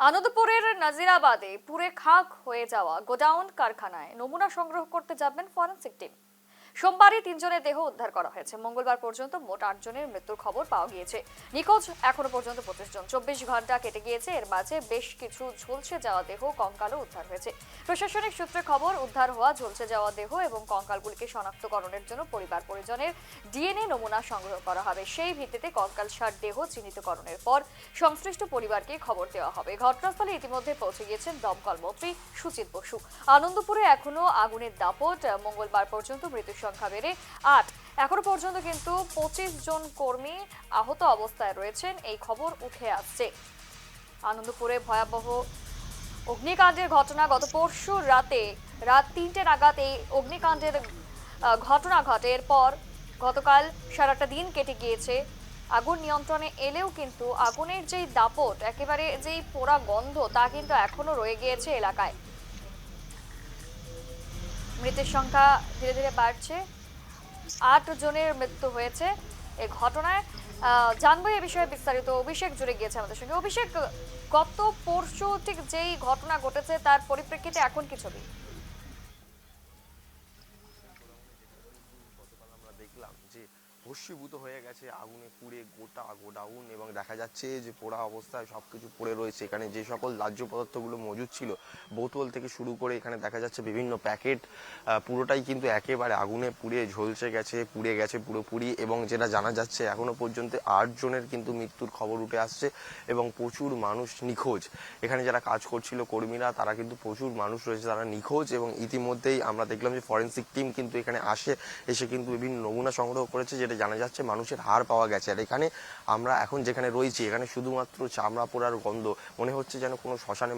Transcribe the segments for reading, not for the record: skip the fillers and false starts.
আনন্দপুরের নাজিরাবাদে পুড়ে খাক হয়ে যাওয়া গোডাউন কারখানায় নমুনা সংগ্রহ করতে যাবেন ফরেনসিক টিম। সোমবারই 3 জনের দেহ উদ্ধার করা হয়েছে। মঙ্গলবার পর্যন্ত মোট 8 জনের মৃত্যুর খবর পাওয়া গিয়েছে। নিখোঁজ এখনো পর্যন্ত 25 জন। 24 ঘন্টা কেটে গিয়েছে, এর মাঝে বেশ কিছু ঝলসে যাওয়া দেহ কঙ্কালও উদ্ধার হয়েছে। প্রশাসনিক সূত্রে খবর, উদ্ধার হওয়া ঝলসে যাওয়া দেহ এবং কঙ্কালগুলিকে শনাক্তকরণের জন্য পরিবার পরিজনের ডিএনএ নমুনা সংগ্রহ করা হবে। সেই ভিত্তিতে কঙ্কালসার দেহ চিহ্নিতকরণের পর সংশ্লিষ্ট পরিবারকে খবর দেওয়া হবে। ঘটনাস্থলে ইতিমধ্যে পৌঁছে গিয়েছেন দমকল মন্ত্রী সুজিত বসু। আনন্দপুরে এখনো আগুনের দাপট। মঙ্গলবার পর্যন্ত মৃত্যুর সংখ্যা বেড়ে 8। এখনো পর্যন্ত কিন্তু 25 জন কর্মী আহত অবস্থায় রয়েছেন, এই খবর উঠে আসছে। আনন্দপুরে ভয়াবহ অগ্নিকাণ্ডের ঘটনা। গত পরশু রাত 3টে নাগাদ এই অগ্নিকাণ্ডের ঘটনা ঘটে। এরপর গতকাল সারাটা দিন কেটে গিয়েছে। আগুন নিয়ন্ত্রণে এলেও কিন্তু আগুনের যেই দাপট, একেবারে যেই পোড়া গন্ধ, তা কিন্তু এখনো রয়ে গিয়েছে এলাকায়। মৃতের সংখ্যা ধীরে ধীরে বাড়ছে। 8 জনের মৃত্যু হয়েছে এই ঘটনায়। জানবো এ বিষয়ে বিস্তারিত। অভিষেক জুড়ে গিয়েছে আমাদের সঙ্গে। অভিষেক, গত পরশু ঠিক যেই ঘটনা ঘটেছে তার পরিপ্রেক্ষিতে এখন কি ছবি? আমরা দেখলাম যে ভস্মীভূত হয়ে গেছে আগুনে পুড়ে গোটা গোডাউন, এবং দেখা যাচ্ছে যে পোড়া অবস্থায় সবকিছু পড়ে রয়েছে। এখানে যে সকল দাহ্য পদার্থগুলো মজুদ ছিল, বোতল থেকে শুরু করে এখানে দেখা যাচ্ছে বিভিন্ন প্যাকেট, পুরোটাই কিন্তু একেবারে আগুনে পুড়ে ঝলসে গেছে, পুড়ে গেছে পুরোপুরি। এবং যেটা জানা যাচ্ছে এখনো পর্যন্ত 8 জনের কিন্তু মৃত্যুর খবর উঠে আসছে এবং প্রচুর মানুষ নিখোঁজ। এখানে যারা কাজ করছিল কর্মীরা, তারা কিন্তু প্রচুর মানুষ রয়েছে তারা নিখোঁজ। এবং ইতিমধ্যেই আমরা দেখলাম যে ফরেনসিক টিম কিন্তু এখানে এসে কিন্তু বিভিন্ন নমুনা সংগ্রহ করেছে, যেটা জানা যাচ্ছে মানুষের হাড় পাওয়া গেছে। আর এখানে আমরা এখন যেখানে রয়েছি, এখানে শুধুমাত্র চামড়া পোড়ার গন্ধ, মনে হচ্ছে যেন কোনো শ্মশানে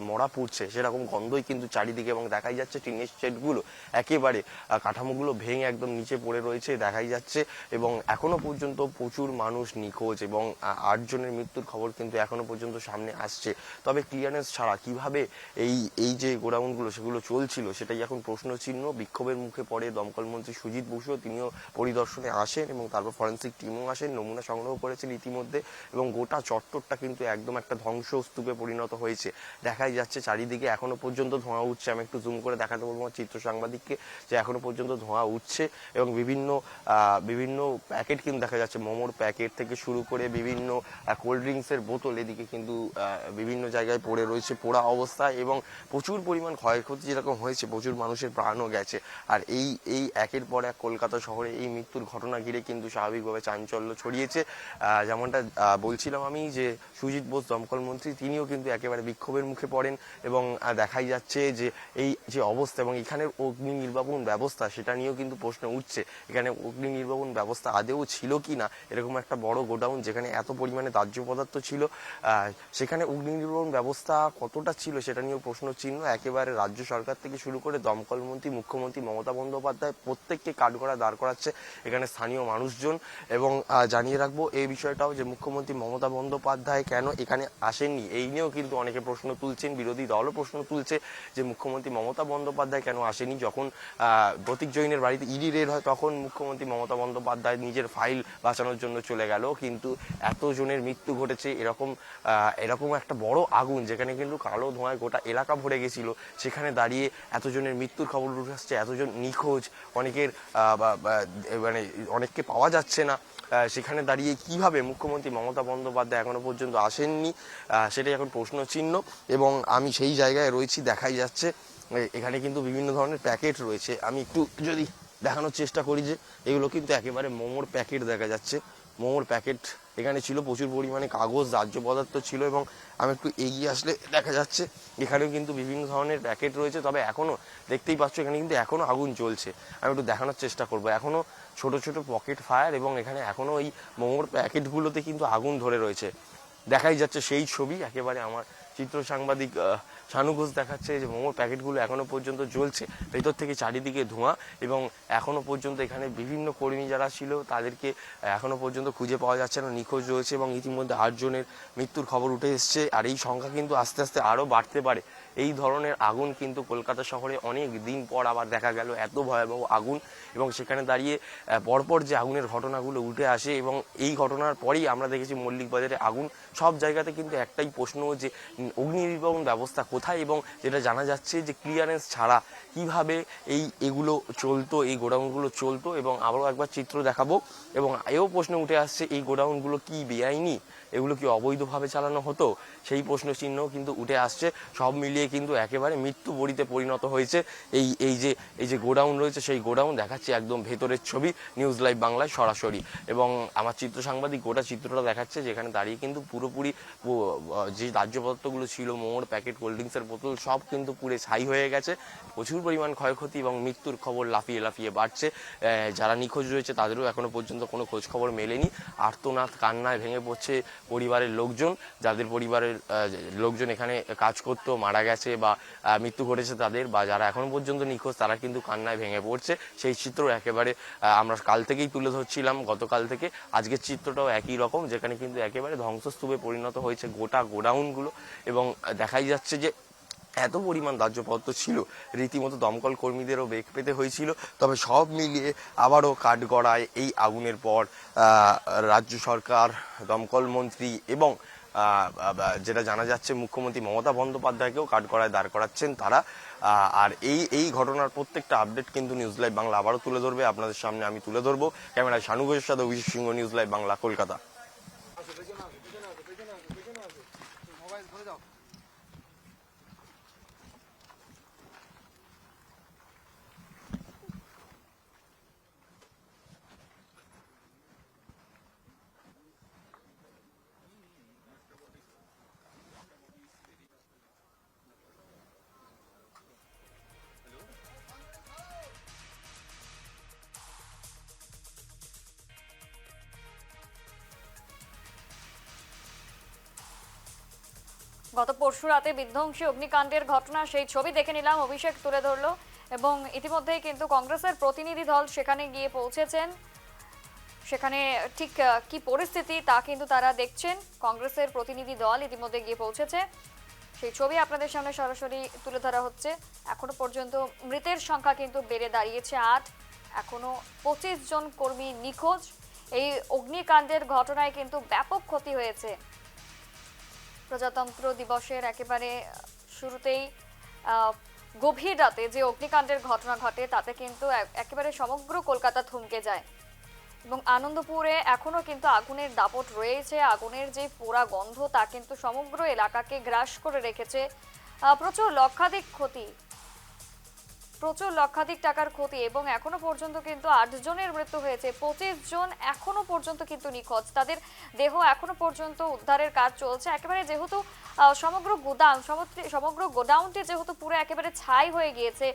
মরা পুড়ছে সেরকম গন্ধই কিন্তু চারিদিকে। এবং দেখাই যাচ্ছে টিনের শেডগুলো একেবারে কাঠামোগুলো ভেঙে একদম নিচে পড়ে রয়েছে দেখাই যাচ্ছে। এবং এখনো পর্যন্ত প্রচুর মানুষ নিখোঁজ এবং 8 জনের মৃত্যুর খবর কিন্তু এখনো পর্যন্ত সামনে আসছে। তবে ক্লিয়ারেন্স ছাড়া কিভাবে এই যে গোডাউনগুলো সেগুলো চলছিল, সেটাই এখন প্রশ্ন চিহ্ন। বিক্ষোভের মুখে পড়ে দমকল মন্ত্রী সুজিত বসু, তিনিও পরিদর্শনে আসেন এবং তারপর ফরেনসিক টিমও আসেন, নমুনা সংগ্রহ করেছেন ইতিমধ্যে। এবং গোটা চত্বরটা কিন্তু একদম একটা ধ্বংসস্তূপে পরিণত হয়েছে। দেখাই যাচ্ছে চারিদিকে এখনো পর্যন্ত ধোঁয়া উঠছে। আমি একটু জুম করে দেখাতে বলবো আমার চিত্র সাংবাদিককে যে এখনো পর্যন্ত ধোঁয়া উঠছে এবং বিভিন্ন প্যাকেট কিন্তু দেখা যাচ্ছে, মোমোর প্যাকেট থেকে শুরু করে বিভিন্ন কোল্ড ড্রিঙ্কসের বোতল এদিকে কিন্তু বিভিন্ন জায়গায় পড়ে রয়েছে পোড়া অবস্থায়। এবং প্রচুর পরিমাণ ক্ষয়ক্ষতি যেরকম হয়েছে, প্রচুর মানুষের প্রাণও গেছে। আর এই একের পর এক কলকাতা শহরে এই মৃত্যুর ঘটনা ঘিরে কিন্তু স্বাভাবিকভাবে চাঞ্চল্য ছড়িয়েছে। যেমনটা বলছিলাম আমি, যে সুজিত বোস দমকল মন্ত্রী, তিনিও কিন্তু একেবারে বিক্ষোভের মুখে পড়েন। এবং দেখাই যাচ্ছে যে এই যে অবস্থা এবং এখানের অগ্নি নির্বাপন ব্যবস্থা, সেটা নিয়েও কিন্তু প্রশ্ন উঠছে। এখানে অগ্নি নির্বাপন ব্যবস্থা আদেও ছিল কি না। এরকম একটা বড় গোডাউন যেখানে এত পরিমাণে দাহ্য পদার্থ ছিল, সেখানে অগ্নি নির্বাপন ব্যবস্থা কতটা ছিল সেটা নিয়েও প্রশ্ন চিহ্ন। একেবারে রাজ্য সরকার থেকে শুরু করে দমকল মন্ত্রী, মুখ্যমন্ত্রী মমতা বন্দ্যোপাধ্যায় প্রত্যেককে কাঠগড়ায় দাঁড় করাচ্ছে এখানে স্থানীয় মানুষজন। এবং জানিয়ে রাখবো এই বিষয়টাও যে মুখ্যমন্ত্রী মমতা বন্দ্যোপাধ্যায় কেন এখানে আসেননি, এই নিয়েও কিন্তু অনেকে প্রশ্ন তুলছেন। বিরোধী দলও প্রশ্ন তুলছে যে মুখ্যমন্ত্রী মমতা বন্দ্যোপাধ্যায় কেন আসেনি। যখন প্রতীক জৈনের বাড়িতে ইডি রেড হয়, তখন মুখ্যমন্ত্রী মমতা বন্দ্যোপাধ্যায় নিজের ফাইল বাঁচানোর জন্য চলে গেল। কিন্তু এত জনের মৃত্যু ঘটেছে, এরকম একটা বড় আগুন যেখানে কিন্তু কালো ধোঁয়ায় গোটা এলাকা ভরে গেছিল, সেখানে দাঁড়িয়ে এতজনের মৃত্যুর খবর উঠে আসছে, এতজন নিখোঁজ, অনেকের মানে অনেককে পাওয়া যাচ্ছে না। সেখানে দাঁড়িয়ে কিভাবে মুখ্যমন্ত্রী মমতা বন্দ্যোপাধ্যায় এখনো পর্যন্ত আসেননি, সেটাই এখন প্রশ্ন চিহ্ন। এবং আমি সেই জায়গায় রয়েছি, দেখাই যাচ্ছে এখানে কিন্তু বিভিন্ন ধরনের প্যাকেট রয়েছে। আমি একটু যদি দেখানোর চেষ্টা করি যে এগুলো কিন্তু একেবারে মোমোর প্যাকেট দেখা যাচ্ছে। মোমোর প্যাকেট এখানে ছিল, প্রচুর পরিমাণে কাগজ দাহ্য পদার্থ ছিল। এবং আমি একটু এগিয়ে আসলে দেখা যাচ্ছে এখানেও কিন্তু বিভিন্ন ধরনের প্যাকেট রয়েছে। তবে এখনো দেখতেই পাচ্ছ এখানে কিন্তু এখনো আগুন জ্বলছে। আমি একটু দেখানোর চেষ্টা করবো। এখনো ছোট ছোট পকেট ফায়ার এবং এখানে এখনো এই মোমোর প্যাকেটগুলোতে কিন্তু আগুন ধরে রয়েছে। দেখাই যাচ্ছে সেই ছবি, একেবারে আমার চিত্র সাংবাদিক শানু ঘোষ দেখাচ্ছে যে মোমোর প্যাকেটগুলো এখনো পর্যন্ত জ্বলছে, ভেতর থেকে চারিদিকে ধোঁয়া। এবং এখনো পর্যন্ত এখানে বিভিন্ন কর্মী যারা ছিল তাদেরকে এখনো পর্যন্ত খুঁজে পাওয়া যাচ্ছে না, নিখোঁজ রয়েছে। এবং ইতিমধ্যে 8 জনের মৃত্যুর খবর উঠে এসছে। আর এই সংখ্যা কিন্তু আস্তে আস্তে আরও বাড়তে পারে। এই ধরনের আগুন কিন্তু কলকাতা শহরে অনেক দিন পর আবার দেখা গেল, এত ভয়াবহ আগুন। এবং সেখানে দাঁড়িয়ে পরপর যে আগুনের ঘটনাগুলো উঠে আসে, এবং এই ঘটনার পরেই আমরা দেখেছি মল্লিক বাজারে আগুন। সব জায়গাতে কিন্তু একটাই প্রশ্ন, যে অগ্নি নির্বাপন ব্যবস্থা কোথায়, এবং যেটা জানা যাচ্ছে যে ক্লিয়ারেন্স ছাড়া কিভাবে এগুলো চলতো, এই গোডাউনগুলো চলতো। এবং আবারও একবার চিত্র দেখাবো, এবং এও প্রশ্ন উঠে আসছে এই গোডাউনগুলো কি বেআইনি, এগুলো কি অবৈধভাবে চালানো হতো, সেই প্রশ্ন চিহ্ন কিন্তু উঠে আসছে। সব মিলিয়ে কিন্তু একেবারে মৃত্যু বড়িতে পরিণত হয়েছে এই যে গোডাউন রয়েছে, সেই গোডাউন দেখাচ্ছে একদম ভেতরের ছবি নিউজ লাইভ বাংলায় সরাসরি। এবং আমার চিত্র সাংবাদিক গোটা চিত্রটা দেখাচ্ছে, যেখানে দাঁড়িয়ে কিন্তু পুরোপুরি যে দাহ্য পদার্থগুলো ছিল, মোড়, প্যাকেট, কোল্ড ড্রিঙ্কসের বোতল সব কিন্তু পুড়ে ছাই হয়ে গেছে। প্রচুর পরিমাণ ক্ষয়ক্ষতি এবং মৃত্যুর খবর লাফিয়ে লাফিয়ে বাড়ছে। যারা নিখোঁজ রয়েছে তাদেরও এখনো পর্যন্ত কোনো খোঁজ খবর মেলেনি। আর্তনাদ কান্নায় ভেঙে পড়ছে পরিবারের লোকজন, যাদের পরিবারের লোকজন এখানে কাজ করতো, মারা গেছে বা মৃত্যু ঘটেছে তাদের, বা যারা এখনো পর্যন্ত নিখোঁজ তারা কিন্তু কান্নায় ভেঙে পড়ছে। সেই চিত্র একেবারে আমরা কাল থেকেই তুলে ধরছিলাম, গতকাল থেকে। আজকের চিত্রটাও একই রকম, যেখানে কিন্তু একেবারে ধ্বংসস্তূপে পরিণত হয়েছে গোটা গোডাউনগুলো। এবং দেখাই যাচ্ছে যে এত পরিমাণ দাহ্য পদার্থ ছিল, রীতিমতো দমকল কর্মীদেরও বেগ পেতে হয়েছিল। তবে সব মিলিয়ে আবারও কাঠগড়ায় এই আগুনের পর রাজ্য সরকার, দমকল মন্ত্রী এবং যেটা জানা যাচ্ছে মুখ্যমন্ত্রী মমতা বন্দ্যোপাধ্যায়কেও কাঠগড়ায় দাঁড় করাচ্ছেন তারা। আর এই ঘটনার প্রত্যেকটা আপডেট কিন্তু নিউজ লাইভ বাংলা আবারও তুলে ধরবে, আপনাদের সামনে আমি তুলে ধরবো। ক্যামেরায় শানু ঘোষের সাথে অভিষেক সিংহ, নিউজ লাইভ বাংলা, কলকাতা। গত পরশু রাতে বিধ্বংসী অগ্নিকাণ্ডের ঘটনা, সেই ছবি দেখে নিলাম, অভিষেক তুলে ধরলো। এবং ইতিমধ্যেই কিন্তু কংগ্রেসের প্রতিনিধি দল সেখানে গিয়ে পৌঁছেছেন। সেখানে ঠিক কি পরিস্থিতি তা কিন্তু তারা দেখছেন। কংগ্রেসের প্রতিনিধি দল ইতিমধ্যে গিয়ে পৌঁছেছে, সেই ছবি আপনাদের সামনে সরাসরি তুলে ধরা হচ্ছে। এখনো পর্যন্ত মৃতের সংখ্যা কিন্তু বেড়ে দাঁড়িয়েছে ৮। এখনো ২৫ জন কর্মী নিখোঁজ। এই অগ্নিকাণ্ডের ঘটনায় কিন্তু ব্যাপক ক্ষতি হয়েছে। প্রজাতন্ত্র দিবসের একেবারে শুরুতেই গভীর রাতে যে অগ্নিকাণ্ডের ঘটনা ঘটে, তাতে কিন্তু একেবারে সমগ্র কলকাতা থমকে যায়। এবং আনন্দপুরে এখনো কিন্তু আগুনের দাপট রয়েছে। আগুনের যে পোড়া গন্ধ তা কিন্তু সমগ্র এলাকাকে গ্রাস করে রেখেছে। প্রচুর লক্ষাধিক টাকার ক্ষতি। এবং এখনো পর্যন্ত কিন্তু ৮ জনের মৃত্যু হয়েছে, ২৫ জন এখনো পর্যন্ত কিন্তু নিখোঁজ। তাদের দেহ এখনো পর্যন্ত উদ্ধারের কাজ চলছে। একেবারে যেহেতু সমগ্র গোডাউনটি যেহেতু পুরো একেবারে ছাই হয়ে গিয়েছে,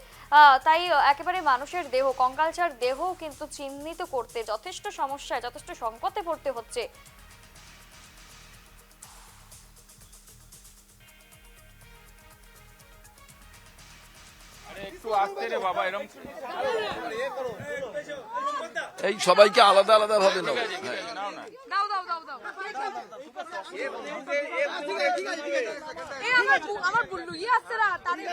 তাই একেবারে মানুষের দেহ, কঙ্কালসার দেহ কিন্তু চিহ্নিত করতে যথেষ্ট সমস্যায়, যথেষ্ট সংকটে পড়তে হচ্ছে। এই সবাইকে আলাদা আলাদা ভাবে নেব। আমার বুল্লু ই আসছে না তাদের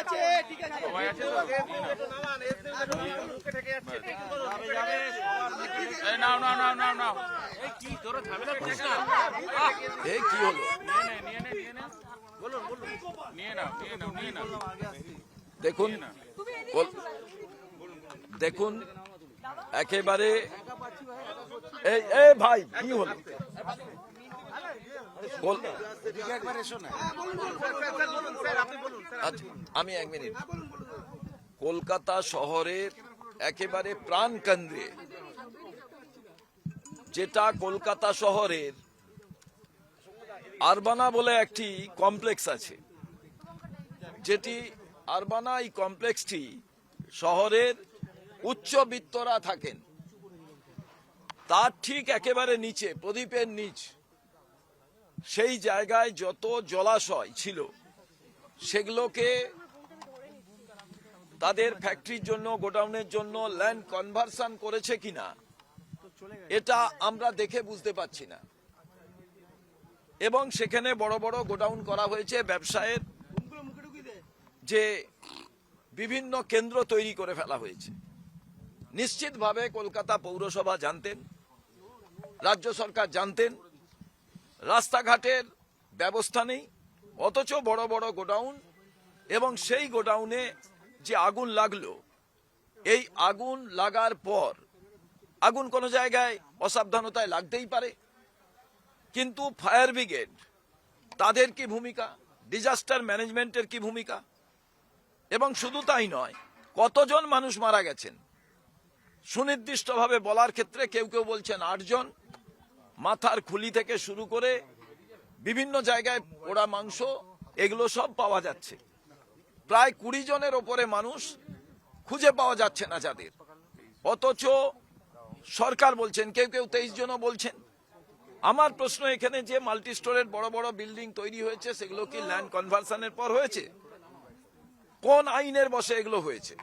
এই কি হলো? দেখুন দেখুন একেবারে এই ভাই কি হলো? আমি 1 মিনিট। কলকাতা শহরের একেবারে প্রাণ কেন্দ্রে, যেটা কলকাতা শহরের আরবানা বলে একটি কমপ্লেক্স আছে, যেটি আরবানা, এই কমপ্লেক্সটি শহরের উচ্চবিত্তরা থাকেন, তার ঠিক একেবারে নিচে, প্রদীপের নিচ, সেই জায়গায় যত জলাশয় ছিল সেগুলোকে তাদের ফ্যাক্টরির জন্য, গোডাউনের জন্য ল্যান্ড কনভার্সন করেছে কিনা এটা আমরা দেখে বুঝতে পারছি না। এবং সেখানে বড় বড় গোডাউন করা হয়েছে, ব্যবসায়ের যে বিভিন্ন কেন্দ্র তৈরি করে ফেলা হয়েছে। নিশ্চিতভাবে কলকাতা পৌরসভা জানতেন, রাজ্য সরকার জানতেন, রাস্তাঘাটের ব্যবস্থা নেই, অথচ বড় বড় গোডাউন, এবং সেই গোডাউনে যে আগুন লাগলো, এই আগুন লাগার পর আগুন কোনো জায়গায় অসাবধানতায় লাগতেই পারে, কিন্তু ফায়ার ব্রিগেড তাদের কি ভূমিকা, ডিজাস্টার ম্যানেজমেন্টের কি ভূমিকা? এবং শুধু তাই নয়, কতজন মানুষ মারা গেছেন সুনির্দিষ্টভাবে বলার ক্ষেত্রে কেউ কেউ বলছেন 8 জন, মাথার খুলি থেকে শুরু করে বিভিন্ন জায়গায় পোড়া মাংস এগুলো সব পাওয়া যাচ্ছে। প্রায় 20 জনের ওপরে মানুষ খুঁজে পাওয়া যাচ্ছে না যাদের, অথচ সরকার বলছেন, কেউ কেউ 23 জনও বলছেন। আমার প্রশ্ন এখানে, যে মাল্টি স্টোরের বড় বড় বিল্ডিং তৈরি হয়েছে সেগুলো কি ল্যান্ড কনভার্সনের পর হয়েছে? কোন আইনের বশে এগুলো হয়েছে?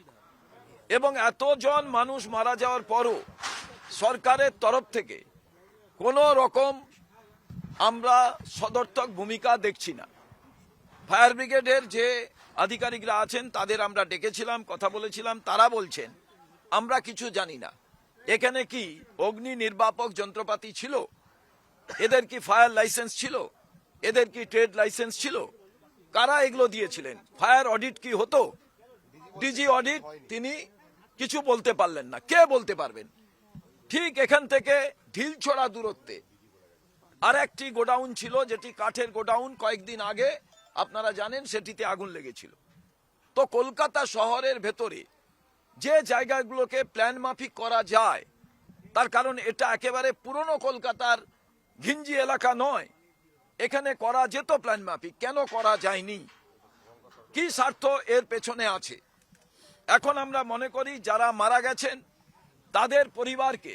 এবং এতজন মানুষ মারা যাওয়ার পরও সরকারের তরফ থেকে কোনো রকম আমরা সদর্থক ভূমিকা দেখছি না। ফায়ার ব্রিগেডের যে আধিকারিকরা আছেন তাদের আমরা ডেকেছিলাম, কথা বলেছিলাম, তারা বলছেন আমরা কিছু জানি না। এখানে কি অগ্নি নির্বাপক যন্ত্রপাতি ছিল? এদের কি ফায়ার লাইসেন্স ছিল? এদের কি ট্রেড লাইসেন্স ছিল? কারা এগুলো দিয়েছিলেন? ফায়ার অডিট কি হতো? ডিজি অডিট তিনি কিছু বলতে পারলেন না। কে বলতে পারবেন? ঠিক এখান থেকে ঢিলছড়া দূরত্বে আর একটি গোডাউন ছিল, যেটি কাঠের গোডাউন, কয়েকদিন আগে আপনারা জানেন সেটিতে আগুন লেগেছিল। তো কলকাতা শহরের ভেতরে যে জায়গাগুলোকে প্ল্যান মাফিক করা যায়, তার কারণ এটা একেবারে পুরনো কলকাতার ঘিঞ্জি এলাকা নয়, এখানে করা যেত প্ল্যান মাফিক, কেন করা যায়নি? কি স্বার্থ এর পেছনে আছে? এখন আমরা মনে করি যারা মারা গেছেন তাদের পরিবারকে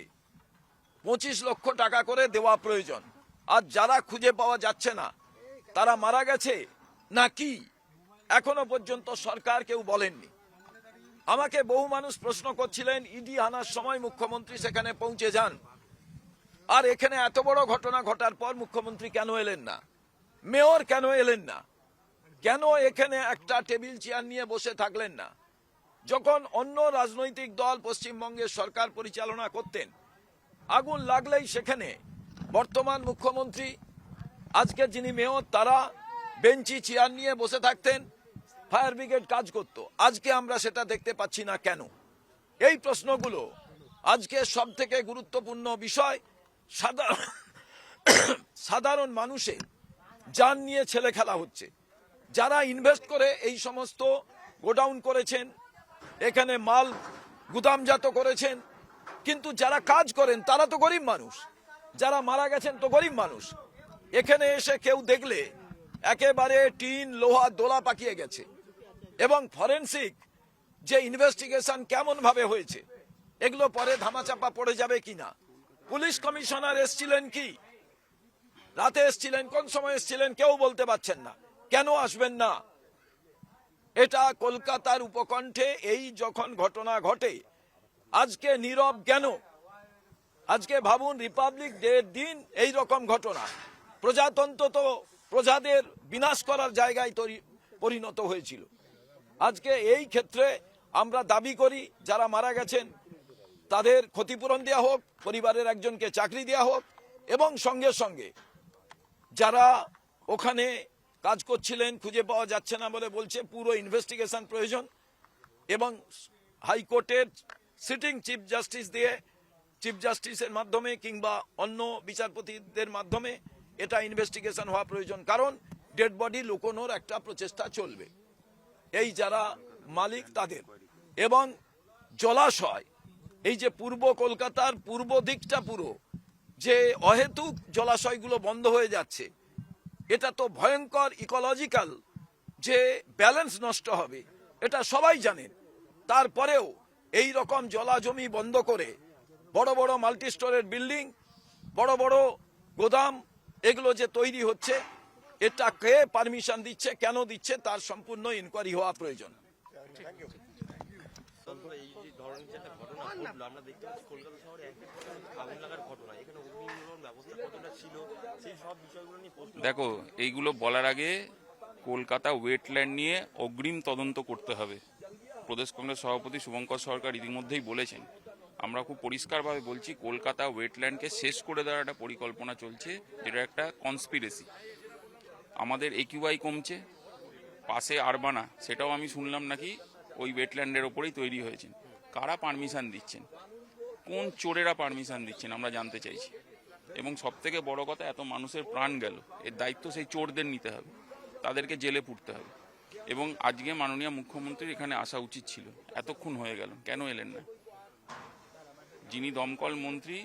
25 লক্ষ টাকা করে দেওয়া প্রয়োজন। আর যারা খুঁজে পাওয়া যাচ্ছে না তারা মারা গেছে নাকি এখনো পর্যন্ত সরকার কেউ বলেননি। আমাকে বহু মানুষ প্রশ্ন করছিলেন, ইডি আনার সময় মুখ্যমন্ত্রী সেখানে পৌঁছে যান, আর এখানে এত বড় ঘটনা ঘটার পর মুখ্যমন্ত্রী কেন এলেন না? মেয়র কেন এলেন না? কেন এখানে একটা টেবিল চেয়ার নিয়ে বসে থাকলেন না? যখন অন্য রাজনৈতিক দল পশ্চিমবঙ্গের সরকার পরিচালনা করতেন, আগুন লাগলেই সেখানে বর্তমান মুখ্যমন্ত্রী, আজকে যিনি মেয়র, তারা বেঞ্চি চেয়ার নিয়ে বসে থাকতেন, ফায়ার ব্রিগেড কাজ করত। আজকে আমরা সেটা দেখতে পাচ্ছি না কেন? এই প্রশ্নগুলো আজকে সব থেকে গুরুত্বপূর্ণ বিষয়। সাধারণ মানুষের জান নিয়ে ছেলে খেলা হচ্ছে। যারা ইনভেস্ট করে এই সমস্ত গোডাউন করেছেন, এখানে মাল গুদামজাত করেছেন, কিন্তু যারা কাজ করেন তারা তো গরিব মানুষ, যারা মারা গেছেন তো গরিব মানুষ। এখানে এসে কেউ দেখলে একেবারে টিন লোহা দোলা পাকিয়ে গেছে। এবং ফরেনসিক যে ইনভেস্টিগেশন কেমন ভাবে হয়েছে, এগুলো পরে ধামাচাপা পড়ে যাবে কিনা। পুলিশ কমিশনার এসছিলেন কি রাতে এসছিলেন, কোন সময় এসছিলেন কেউ বলতে পারছেন না। কেন আসবেন না? এটা কলকাতার উপকণ্ঠে এই যখন ঘটনা ঘটে, আজকে নীরব কেন? আজকে ভাবুন, রিপাবলিক ডের দিন এই রকম ঘটনা। প্রজাতন্ত্র তো প্রজাদের বিনাশ করার জায়গায় পরিণত হয়েছিল। আজকে এই ক্ষেত্রে আমরা দাবি করি যারা মারা গেছেন তাদের ক্ষতিপূরণ দেওয়া হোক, পরিবারের একজনকে চাকরি দেওয়া হোক, এবং সঙ্গে সঙ্গে যারা ওখানে কাজ করছিলেন খুঁজে পাওয়া যাচ্ছে না বলে বলছে, পুরো ইনভেস্টিগেশন প্রয়োজন। এবং হাইকোর্টের সিটিং চিফ জাস্টিস দিয়ে, চিফ জাস্টিসের মাধ্যমে কিংবা অন্য বিচারপতিদের মাধ্যমে এটা ইনভেস্টিগেশন হওয়া প্রয়োজন। কারণ ডেড বডি লুকোনোর একটা প্রচেষ্টা চলবে এই যারা মালিক তাদের। এবং জলাশয়, এই যে পূর্ব কলকাতার পূর্ব দিকটা পুরো যে অহেতুক জলাশয়গুলো বন্ধ হয়ে যাচ্ছে, এটা তো ভয়ঙ্কর ইকোলজিক্যাল যে ব্যালেন্স নষ্ট হবে, এটা সবাই জানেন। তারপরেও এই রকম জলাজমি বন্ধ করে বড় বড় মাল্টি স্টোরের বিল্ডিং, বড় বড় গোদাম এগুলো যে তৈরি হচ্ছে, এটা কে পারমিশন দিচ্ছে, কেন দিচ্ছে, তার সম্পূর্ণ ইনকোয়ারি হওয়া প্রয়োজন। দেখো, এইগুলো বলার আগে কলকাতা ওয়েটল্যান্ড নিয়ে অগ্রিম তদন্ত করতে হবে। প্রদেশ কংগ্রেস সভাপতি শুভঙ্কর সরকার ইতিমধ্যেই বলেছেন। আমরা খুব পরিষ্কারভাবে বলছি, কলকাতা ওয়েটল্যান্ডকে শেষ করে দেওয়ার একটা পরিকল্পনা চলছে, যেটা একটা কনস্পিরেসি। আমাদের একিউআই কমছে, পাশে আরবানা, সেটাও আমি শুনলাম নাকি ওই ওয়েটল্যান্ডের ওপরেই তৈরি হয়েছে। কারা পারমিশন দিচ্ছেন, কোন চোরেরা পারমিশন দিচ্ছেন আমরা জানতে চাইছি। এবং সব থেকে বড় কথা, এত মানুষের প্রাণ গেল, এর দায়িত্ব সেই চোরদের নিতে হবে, তাদেরকে জেলে পুরতে হবে। এবং আজকে মাননীয় মুখ্যমন্ত্রীর এখানে আসা উচিত ছিল, এতক্ষণ হয়ে গেল, কেন এলেন না? যিনি দমকল মন্ত্রী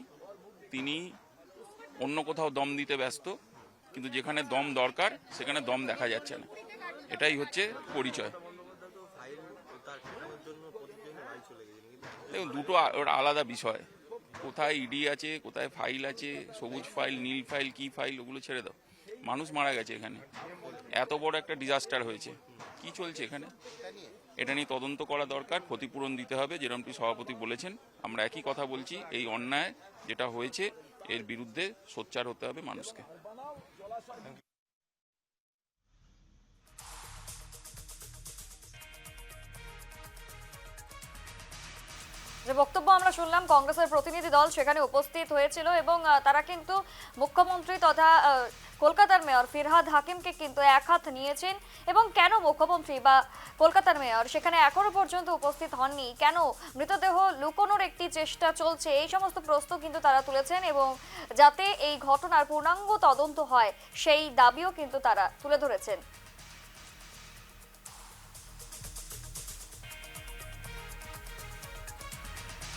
তিনি অন্য কোথাও দম দিতে ব্যস্ত, কিন্তু যেখানে দম দরকার সেখানে দম দেখা যাচ্ছে না। এটাই হচ্ছে পরিচয়। দেখুন, দুটো ওর আলাদা বিষয়। কোথায় ইডি আছে, কোথায় ফাইল আছে, সবুজ ফাইল, নীল ফাইল, কি ফাইল, ওগুলো ছেড়ে দাও। মানুষ মারা গেছে এখানে, এত বড় একটা ডিজাস্টার হয়েছে, কি চলছে এখানে? এটা নিয়ে তদন্ত করা দরকার, ক্ষতিপূরণ দিতে হবে, যেরকমটি সভাপতি বলেছেন। আমরা একই কথা বলছি, এই অন্যায় যেটা হয়েছে এর বিরুদ্ধে সোচ্চার হতে হবে মানুষকে। যে বক্তব্য আমরা শুনলাম, কংগ্রেসের প্রতিনিধি দল সেখানে উপস্থিত হয়েছিল এবং তারা কিন্তু মুখ্যমন্ত্রী তথা কলকাতার মেয়র ফিরহাদ হাকিমকে কিন্তু এক হাত নিয়েছেন। এবং কেন মুখ্যমন্ত্রী বা কলকাতার মেয়র সেখানে এখনো পর্যন্ত উপস্থিত হননি, কেন মৃতদেহ লুকোনোর একটি চেষ্টা চলছে, এই সমস্ত প্রশ্ন কিন্তু তারা তুলেছেন। এবং যাতে এই ঘটনার পূর্ণাঙ্গ তদন্ত হয় সেই দাবিও কিন্তু তারা তুলে ধরেছেন।